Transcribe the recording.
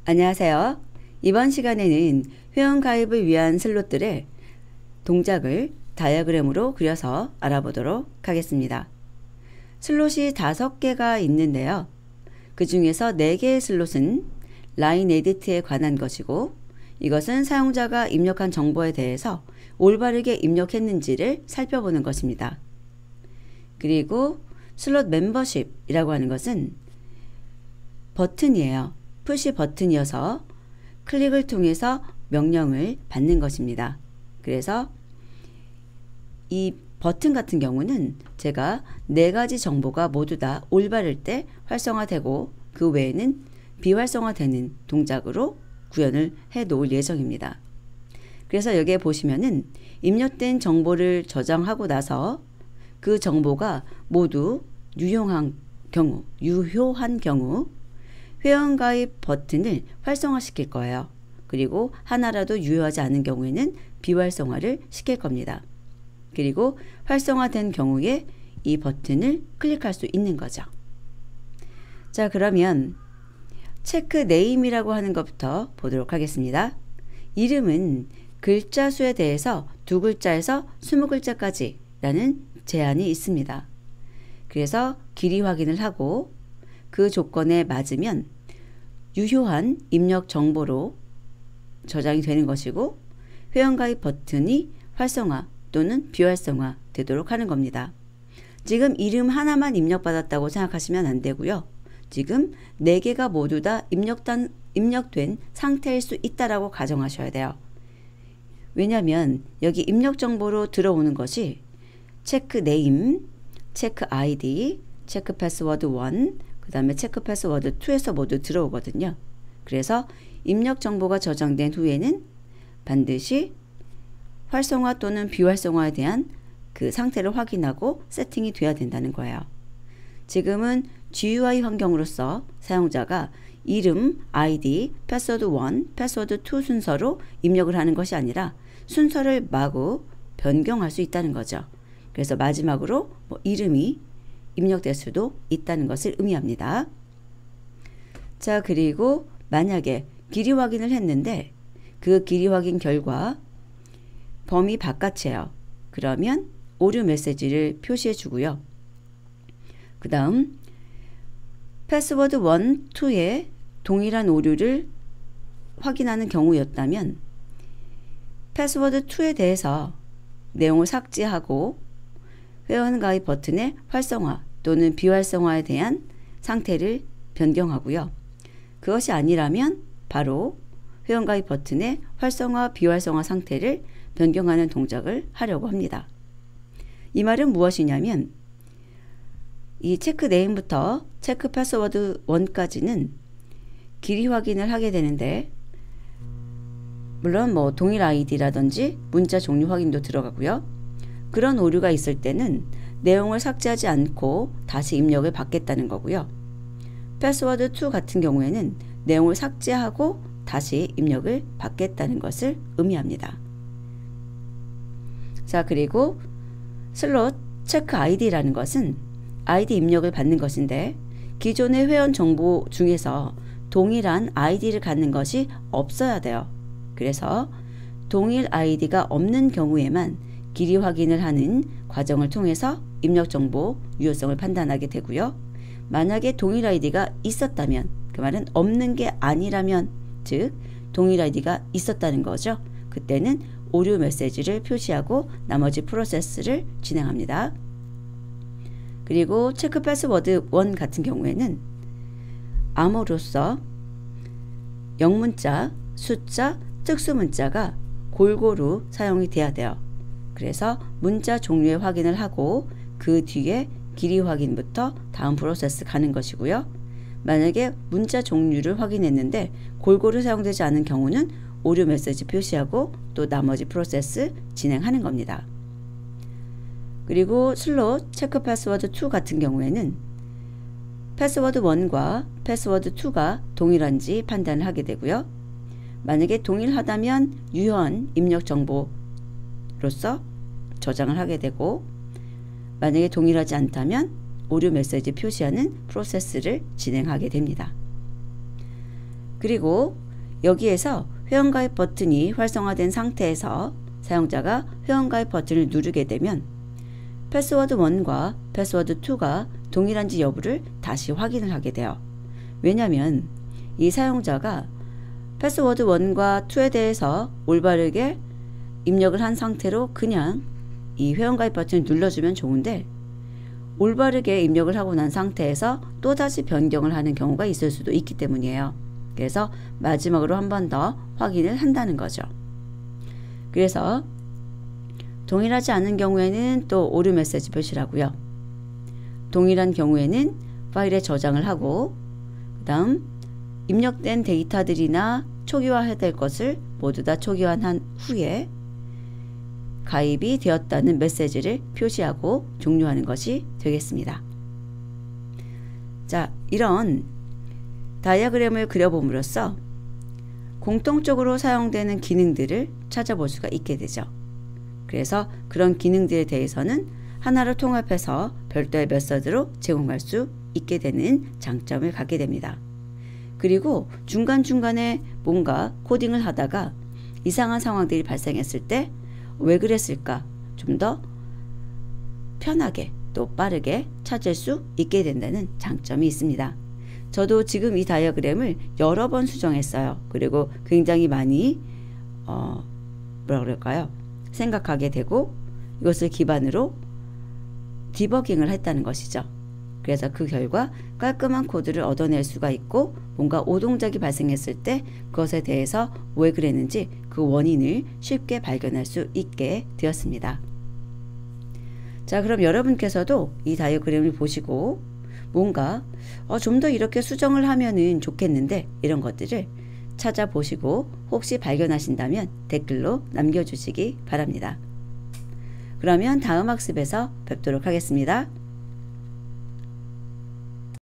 안녕하세요. 이번 시간에는 회원가입을 위한 슬롯들의 동작을 다이어그램으로 그려서 알아보도록 하겠습니다. 슬롯이 5개가 있는데요. 그 중에서 4개의 슬롯은 라인 에디트에 관한 것이고, 이것은 사용자가 입력한 정보에 대해서 올바르게 입력했는지를 살펴보는 것입니다. 그리고 슬롯 멤버십이라고 하는 것은 버튼이에요. 푸시 버튼이어서 클릭을 통해서 명령을 받는 것입니다. 그래서 이 버튼 같은 경우는 제가 4가지 정보가 모두 다 올바를 때 활성화되고 그 외에는 비활성화되는 동작으로 구현을 해 놓을 예정입니다. 그래서 여기에 보시면은 입력된 정보를 저장하고 나서 그 정보가 모두 유효한 경우 회원가입 버튼을 활성화시킬 거예요. 그리고 하나라도 유효하지 않은 경우에는 비활성화를 시킬 겁니다. 그리고 활성화된 경우에 이 버튼을 클릭할 수 있는 거죠. 자, 그러면 체크 네임이라고 하는 것부터 보도록 하겠습니다. 이름은 글자 수에 대해서 2글자에서 20글자까지 라는 제한이 있습니다. 그래서 길이 확인을 하고 그 조건에 맞으면 유효한 입력 정보로 저장이 되는 것이고, 회원가입 버튼이 활성화 또는 비활성화 되도록 하는 겁니다. 지금 이름 하나만 입력받았다고 생각하시면 안 되고요. 지금 4개가 모두 다 입력된 상태일 수 있다라고 가정하셔야 돼요. 왜냐하면 여기 입력 정보로 들어오는 것이 체크 네임, 체크 아이디, 체크 패스워드 1, 그 다음에 체크 패스워드 2에서 모두 들어오거든요. 그래서 입력 정보가 저장된 후에는 반드시 활성화 또는 비활성화에 대한 그 상태를 확인하고 세팅이 돼야 된다는 거예요. 지금은 GUI 환경으로서 사용자가 이름, 아이디, 패스워드 1, 패스워드 2 순서로 입력을 하는 것이 아니라 순서를 마구 변경할 수 있다는 거죠. 그래서 마지막으로 이름이 입력될 수도 있다는 것을 의미합니다. 자, 그리고 만약에 길이 확인을 했는데 그 길이 확인 결과 범위 바깥이에요. 그러면 오류 메시지를 표시해 주고요. 그 다음 패스워드 1, 2에 동일한 오류를 확인하는 경우였다면 패스워드 2에 대해서 내용을 삭제하고 회원가입 버튼의 활성화 또는 비활성화에 대한 상태를 변경하고요. 그것이 아니라면 바로 회원가입 버튼의 활성화, 비활성화 상태를 변경하는 동작을 하려고 합니다. 이 말은 무엇이냐면 이 체크 네임부터 체크 패스워드 1까지는 길이 확인을 하게 되는데, 물론 동일 아이디라든지 문자 종류 확인도 들어가고요. 그런 오류가 있을 때는 내용을 삭제하지 않고 다시 입력을 받겠다는 거고요. 패스워드 2 같은 경우에는 내용을 삭제하고 다시 입력을 받겠다는 것을 의미합니다. 자, 그리고 슬롯 체크 아이디라는 것은 아이디 입력을 받는 것인데, 기존의 회원 정보 중에서 동일한 아이디를 갖는 것이 없어야 돼요. 그래서 동일 아이디가 없는 경우에만 길이 확인을 하는 과정을 통해서 입력 정보 유효성을 판단하게 되고요. 만약에 동일 아이디가 있었다면, 그 말은 없는 게 아니라면, 즉 동일 아이디가 있었다는 거죠. 그때는 오류 메시지를 표시하고 나머지 프로세스를 진행합니다. 그리고 체크 패스워드 1 같은 경우에는 암호로서 영문자, 숫자, 특수문자가 골고루 사용이 돼야 돼요. 그래서 문자 종류의 확인을 하고 그 뒤에 길이 확인부터 다음 프로세스 가는 것이고요. 만약에 문자 종류를 확인했는데 골고루 사용되지 않은 경우는 오류 메시지 표시하고 또 나머지 프로세스 진행하는 겁니다. 그리고 슬롯 체크 패스워드 2 같은 경우에는 패스워드 1과 패스워드 2가 동일한지 판단을 하게 되고요. 만약에 동일하다면 유효한 입력 정보로서 저장을 하게 되고, 만약에 동일하지 않다면 오류 메시지 표시하는 프로세스를 진행하게 됩니다. 그리고 여기에서 회원가입 버튼이 활성화된 상태에서 사용자가 회원가입 버튼을 누르게 되면 패스워드 1과 패스워드 2가 동일한지 여부를 다시 확인을 하게 돼요. 왜냐하면 이 사용자가 패스워드 1과 2에 대해서 올바르게 입력을 한 상태로 그냥 이 회원가입 버튼을 눌러주면 좋은데 올바르게 입력을 하고 난 상태에서 또다시 변경을 하는 경우가 있을 수도 있기 때문이에요. 그래서 마지막으로 한 번 더 확인을 한다는 거죠. 그래서 동일하지 않은 경우에는 또 오류 메시지 표시를 하고요. 동일한 경우에는 파일에 저장을 하고 그 다음 입력된 데이터들이나 초기화해야 될 것을 모두 다 초기화한 후에 가입이 되었다는 메시지를 표시하고 종료하는 것이 되겠습니다. 자, 이런 다이어그램을 그려봄으로써 공통적으로 사용되는 기능들을 찾아볼 수가 있게 되죠. 그래서 그런 기능들에 대해서는 하나로 통합해서 별도의 메서드로 제공할 수 있게 되는 장점을 갖게 됩니다. 그리고 중간중간에 뭔가 코딩을 하다가 이상한 상황들이 발생했을 때 왜 그랬을까 좀 더 편하게 또 빠르게 찾을 수 있게 된다는 장점이 있습니다. 저도 지금 이 다이어그램을 여러 번 수정했어요. 그리고 굉장히 많이 뭐라 그럴까요? 생각하게 되고 이것을 기반으로 디버깅을 했다는 것이죠. 그래서 그 결과 깔끔한 코드를 얻어낼 수가 있고 뭔가 오동작이 발생했을 때 그것에 대해서 왜 그랬는지 그 원인을 쉽게 발견할 수 있게 되었습니다. 자, 그럼 여러분께서도 이 다이어그램을 보시고 뭔가 좀 더 이렇게 수정을 하면은 좋겠는데 이런 것들을 찾아보시고 혹시 발견하신다면 댓글로 남겨주시기 바랍니다. 그러면 다음 학습에서 뵙도록 하겠습니다.